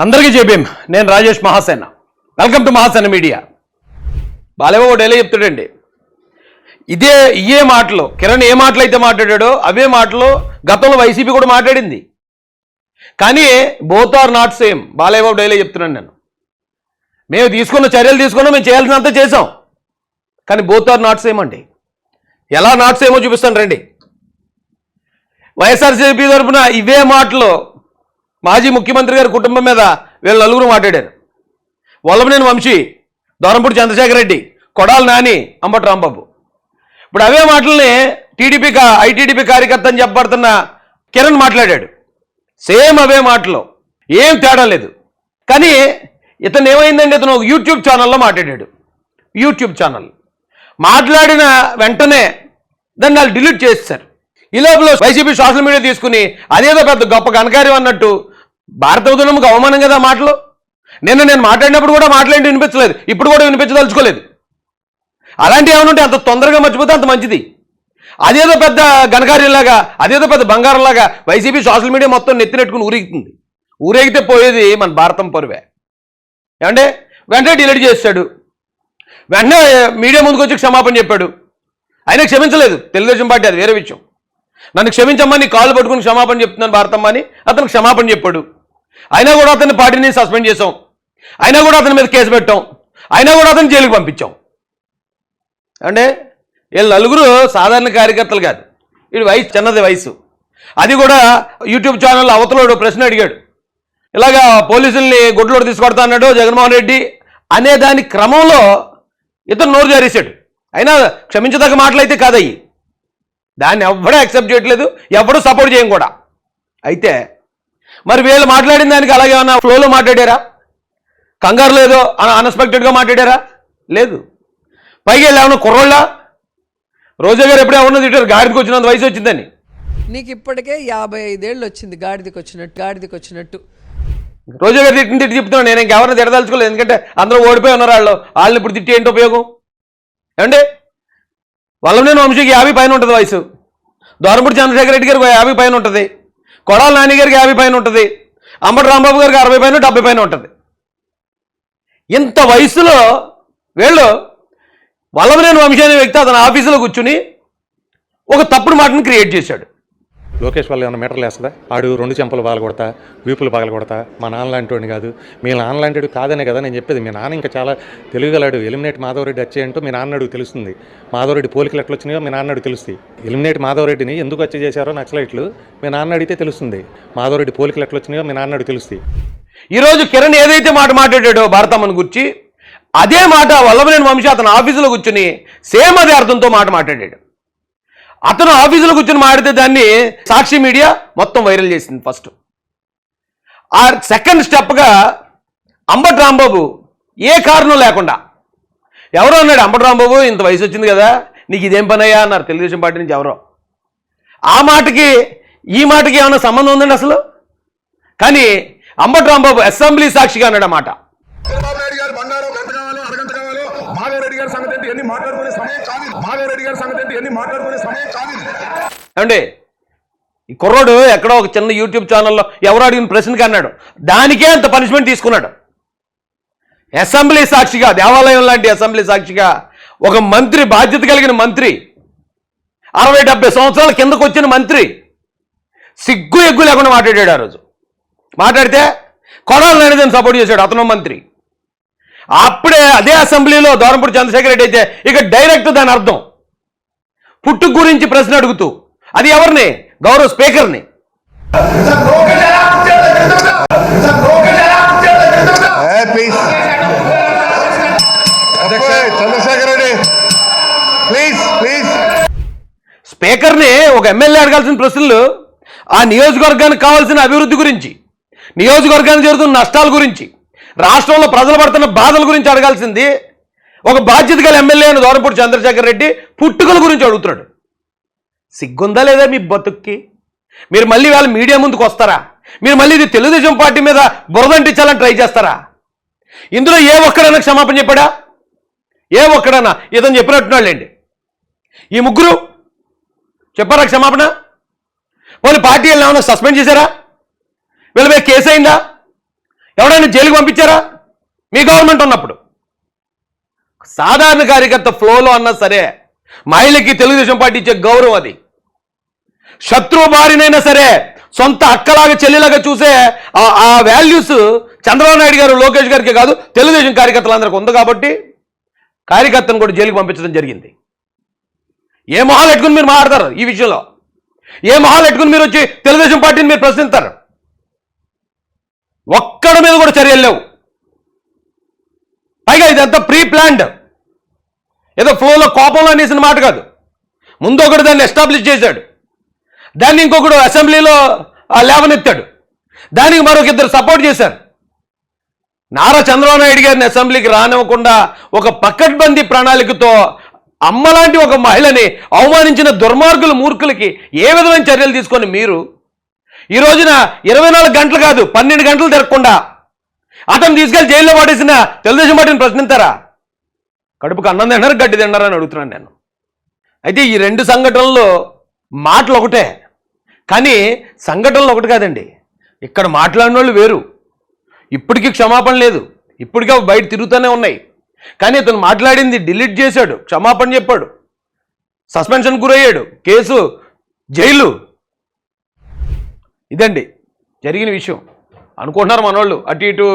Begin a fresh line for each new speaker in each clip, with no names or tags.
అందరికీ జేబీఎం. నేను Rajesh Mahasena. Welcome to Mahasena media. బాలేవో డైలీ చెప్తాడండి, ఇదే మాటలు కిరణ్ ఏ మాటలు అయితే మాట్లాడాడో అవే మాటలు గతంలో వైసీపీ కూడా మాట్లాడింది. కానీ బోత్ ఆర్ నాట్ సేమ్. బాలేవో డైలీ చెప్తున్నాను నేను. మేము తీసుకున్న చర్యలు తీసుకున్నాం, మేము చేయాల్సినంత చేసాం. కానీ బోత్ ఆర్ నాట్ సేమ్ అండి. ఎలా నాట్ సేమో చూపిస్తాను రండి. వైఎస్ఆర్సీపీ తరఫున ఇవే మాటలు మాజీ ముఖ్యమంత్రి గారి కుటుంబం మీద వీళ్ళు నలుగురు మాట్లాడారు. వల్లభనేని వంశీ, దొరంపూడి చంద్రశేఖర్ రెడ్డి, కొడాలి నాని, అంబటి రాంబాబు. ఇప్పుడు అవే మాటల్ని ఐటీడీపీ కార్యకర్త అని చెప్పబడుతున్న కిరణ్ మాట్లాడాడు. సేమ్ అవే మాటలు, ఏం తేడా లేదు. కానీ ఇతను ఏమైందండి, ఇతను ఒక యూట్యూబ్ ఛానల్లో మాట్లాడాడు. యూట్యూబ్ ఛానల్ మాట్లాడిన వెంటనే దాన్ని వాళ్ళు డిలీట్ చేసేశారు. ఈ లోపల వైసీపీ సోషల్ మీడియా తీసుకుని అదేదో పెద్ద గొప్ప ఘనకార్యం అన్నట్టు భారత ఉద్యమంకి అవమానం కదా మాటలు. నేను మాట్లాడినప్పుడు కూడా మాట్లాడి వినిపించలేదు, ఇప్పుడు కూడా వినిపించదలుచుకోలేదు. అలాంటి ఏమైనా ఉంటే అంత తొందరగా మర్చిపోతే అంత మంచిది. అదేదో పెద్ద ఘనకార్యంలాగా, అదేదో పెద్ద బంగారంలాగా వైసీపీ సోషల్ మీడియా మొత్తం నెత్తినెట్టుకుని ఊరేగుతుంది. ఊరేగితే పోయేది మన భారతం పరువే. ఏమంటే వెంటనే డిలీట్ చేస్తాడు. వెంటనే మీడియా ముందుకు వచ్చి క్షమాపణ చెప్పాడు. ఆయన క్షమించలేదు తెలుగుదేశం పార్టీ, అది వేరే విషయం. నన్ను క్షమించమ్మా, నీ కాళ్ళు పట్టుకుని క్షమాపణ చెప్తున్నాను భారతమ్మ అని అతను క్షమాపణ చెప్పాడు. అయినా కూడా అతన్ని పార్టీని సస్పెండ్ చేసాం, అయినా కూడా అతని మీద కేసు పెట్టాం, అయినా కూడా అతను జైలుకి పంపించాం. అంటే వీళ్ళు నలుగురు సాధారణ కార్యకర్తలు కాదు. వీడి వయసు చిన్నది వయసు. అది కూడా యూట్యూబ్ ఛానల్లో అవతలోడు ప్రశ్న అడిగాడు, ఇలాగా పోలీసుల్ని గుడ్లోడు తీసుకొడతా అన్నాడు జగన్మోహన్ రెడ్డి అనే దాని క్రమంలో ఇతను నోరు జారేశాడు. అయినా క్షమించదగ్గ మాటలైతే కాదయ్యి. దాన్ని ఎవడూ యాక్సెప్ట్ చేయట్లేదు, ఎవడూ సపోర్ట్ చేయం కూడా. అయితే మరి వీళ్ళు మాట్లాడిన దానికి అలాగే ఏమన్నా ఫ్లోలో మాట్లాడారా? కంగారు లేదో అన్ఎక్స్పెక్టెడ్గా మాట్లాడారా? లేదు. పైగా వీళ్ళు ఏమన్నా కుర్రోళ్ళ? రోజా గారు ఎప్పుడే ఏమన్నా తిట్టారు, గాడిదకి వచ్చినంత వయసు వచ్చిందని.
నీకు ఇప్పటికే 55 ఏళ్ళు వచ్చింది గాడిదకి వచ్చినట్టు.
రోజా గారు తిట్టి చెప్తున్నాను, నేను ఇంకెవరిని తిడదలుచుకోలేదు. ఎందుకంటే అందరూ ఓడిపోయి ఉన్నారు. వాళ్ళని ఇప్పుడు తిట్టి ఏంటి ఉపయోగం? ఏమండి, వల్లభనేని వంశీకి 50 పైన ఉంటుంది వయసు, దొరంపూడి చంద్రశేఖర్ రెడ్డి గారికి 50 పైన ఉంటుంది, కొడాలి నాని గారికి 50 పైన ఉంటుంది, అంబటి రాంబాబు గారికి 60 పైన 70 పైన ఉంటుంది. ఇంత వయసులో వీళ్ళు వల్లభనేని వంశీ అనే వ్యక్తి అతని ఆఫీసులో కూర్చుని ఒక తప్పుడు మాటను క్రియేట్ చేశాడు.
లోకేష్ వాళ్ళు ఏమైనా మీటర్లు వేస్తుందా? ఆడు 2 చెంపలు పగల కొడతా, వీపులు పగల కొడతా, మా నాన్న లాంటి కాదు, మీ నాన్న లాంటి కాదనే కదా నేను చెప్పేది. మీ నాన్న ఇంకా చాలా తెలుగుగలాడు. ఎలిమినేట్ మాధవరెడ్డి వచ్చే అంటూ మీ నాన్నడు తెలుస్తుంది. మాధవరెడ్డి పోలికలు ఎట్లా వచ్చినాయో మీ నాన్నడు తెలుస్తుంది. ఎలిమినేట్ మాధవరెడ్డిని ఎందుకు వచ్చి చేశారో నక్సలైట్లు మీ నాన్న అడిగితే తెలుస్తుంది. మాధవరెడ్డి పోలికలు ఎట్లా వచ్చినాయో మీ నాన్నడు తెలుస్తుంది.
ఈరోజు కిరణ్ ఏదైతే మాట మాట్లాడాడో భారతమ్మని గురించి, అదే మాట వల్లభనేని వంశీ అతను ఆఫీసులో కూర్చుని సేమ్ అదే అర్థంతో మాట మాట్లాడాడు. అతను ఆఫీసులో కూర్చొని మాట్లాడితే దాన్ని సాక్షి మీడియా మొత్తం వైరల్ చేసింది ఫస్ట్. ఆ సెకండ్ స్టెప్గా అంబటి రాంబాబు ఏ కారణం లేకుండా, ఎవరో అన్నాడు, అంబటి రాంబాబు ఇంత వయసు వచ్చింది కదా నీకు ఇదేం పని అయ్యా అన్నారు తెలుగుదేశం పార్టీ నుంచి ఎవరో. ఆ మాటకి ఈ మాటకి ఏమైనా సంబంధం ఉందండి అసలు? కానీ అంబటి రాంబాబు అసెంబ్లీ సాక్షిగా అన్నాడు అన్నమాట. అంటే ఈ కుర్రోడు ఎక్కడో ఒక చిన్న యూట్యూబ్ ఛానల్లో ఎవరు అడిగిన ప్రశ్నకి అన్నాడు, దానికే అంత పనిష్మెంట్ తీసుకున్నాడు. అసెంబ్లీ సాక్షిగా, దేవాలయం లాంటి అసెంబ్లీ సాక్షిగా ఒక మంత్రి, బాధ్యత కలిగిన మంత్రి, 60-70 సంవత్సరాల కిందకు వచ్చిన మంత్రి సిగ్గు ఎగ్గు లేకుండా మాట్లాడాడు. ఆ రోజు మాట్లాడితే కొడాలి నాని సపోర్ట్ చేశాడు, అతను మంత్రి. అప్పుడే అదే అసెంబ్లీలో దొరంపూడి చంద్రశేఖర్ రెడ్డి అయితే ఇక డైరెక్ట్ దాని అర్థం పుట్టుక గురించి ప్రశ్న అడుగుతూ, అది ఎవరిని? గౌరవ స్పీకర్ని. స్పీకర్ని ఒక ఎమ్మెల్యే అడగాల్సిన ప్రశ్నలు ఆ నియోజకవర్గానికి కావాల్సిన అభివృద్ధి గురించి, నియోజకవర్గానికి జరుగుతున్న నష్టాల గురించి, రాష్ట్రంలో ప్రజలు పడుతున్న బాధల గురించి అడగాల్సింది ఒక బాధ్యత గల ఎమ్మెల్యే అని దొరంపూడి చంద్రశేఖర్ రెడ్డి పుట్టుకల గురించి అడుగుతున్నాడు. సిగ్గుందా లేదా మీ బతుక్కి? మీరు మళ్ళీ వాళ్ళ మీడియా ముందుకు వస్తారా? మీరు మళ్ళీ ఇది తెలుగుదేశం పార్టీ మీద బురదంటించాలని ట్రై చేస్తారా? ఇందులో ఏ ఒక్కడైనా క్షమాపణ చెప్పాడా? ఏ ఒక్కడన్నా ఇతను చెప్పినట్టున్నాళ్ళండి. ఈ ముగ్గురు చెప్పారా క్షమాపణ? వాళ్ళు పార్టీ ఏమైనా సస్పెండ్ చేశారా? వీళ్ళ మీద కేసు అయిందా? ఎవడైనా జైలుకి పంపించారా మీ గవర్నమెంట్ ఉన్నప్పుడు? సాధారణ కార్యకర్త ఫ్లోలో అన్నా సరే మహిళకి తెలుగుదేశం పార్టీ ఇచ్చే గౌరవం అది. శత్రువు బారినైనా సరే సొంత అక్కలాగా చెల్లిలాగా చూసే ఆ వాల్యూస్ చంద్రబాబు నాయుడు గారు లోకేష్ గారికి కాదు తెలుగుదేశం కార్యకర్తలందరికీ ఉంది కాబట్టి కార్యకర్తను కూడా జైలుకి పంపించడం జరిగింది. ఏ మొహాలు పెట్టుకుని మీరు మాట్లాడతారు ఈ విషయంలో? ఏ మొహాలు పెట్టుకుని మీరు వచ్చి తెలుగుదేశం పార్టీని మీరు ప్రశ్నిస్తారు? ఒక్కడి మీద కూడా చర్యలు లేవు. పైగా ఇదంతా ప్రీ ప్లాన్డ్, ఏదో ఫ్లోలో కోపంలో అనేసిన మాట కాదు. ముందు ఒకటి దాన్ని ఎస్టాబ్లిష్ చేశాడు, దాన్ని ఇంకొకడు అసెంబ్లీలో లేవనెత్తాడు, దానికి మరొక ఇద్దరు సపోర్ట్ చేశారు. నారా చంద్రబాబు నాయుడు గారిని అసెంబ్లీకి రానివ్వకుండా ఒక పకడ్బందీ ప్రణాళికతో అమ్మలాంటి ఒక మహిళని అవమానించిన దుర్మార్గుల మూర్ఖులకి ఏ విధమైన చర్యలు తీసుకొని మీరు ఈ రోజున 24 గంటలు కాదు 12 గంటలు తిరగకుండా అతను తీసుకెళ్లి జైల్లో పడేసిన తెలుగుదేశం పార్టీని ప్రశ్నిస్తారా? కడుపుకు అన్నం తింటారు, గడ్డి తింటారని అడుగుతున్నాను నేను. అయితే ఈ రెండు సంఘటనల్లో మాటలు ఒకటే, కానీ సంఘటనలు ఒకటి కాదండి. ఇక్కడ మాట్లాడిన వాళ్ళు వేరు. ఇప్పటికీ క్షమాపణ లేదు, ఇప్పటికీ అవి బయట తిరుగుతూనే ఉన్నాయి. కానీ అతను మాట్లాడింది డిలీట్ చేశాడు, క్షమాపణ చెప్పాడు, సస్పెన్షన్ గురయ్యాడు, కేసు, జైలు. ఇదండి జరిగిన విషయం. అనుకుంటున్నారు మనోళ్ళు అటు ఇటు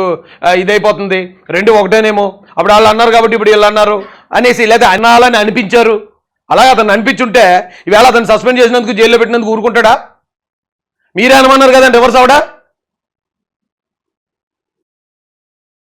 ఇదైపోతుంది, రెండు ఒకటేనేమో, అప్పుడు వాళ్ళు అన్నారు కాబట్టి ఇప్పుడు వీళ్ళు అన్నారు అనేసి, లేదా అన్నాలని అనిపించారు. అలాగే అతను అనిపించుంటే ఈవేళ అతను సస్పెండ్ చేసినందుకు జైల్లో పెట్టినందుకు ఊరుకుంటాడా? మీరే అనమన్నారు కదండి రివర్స్ అవడా?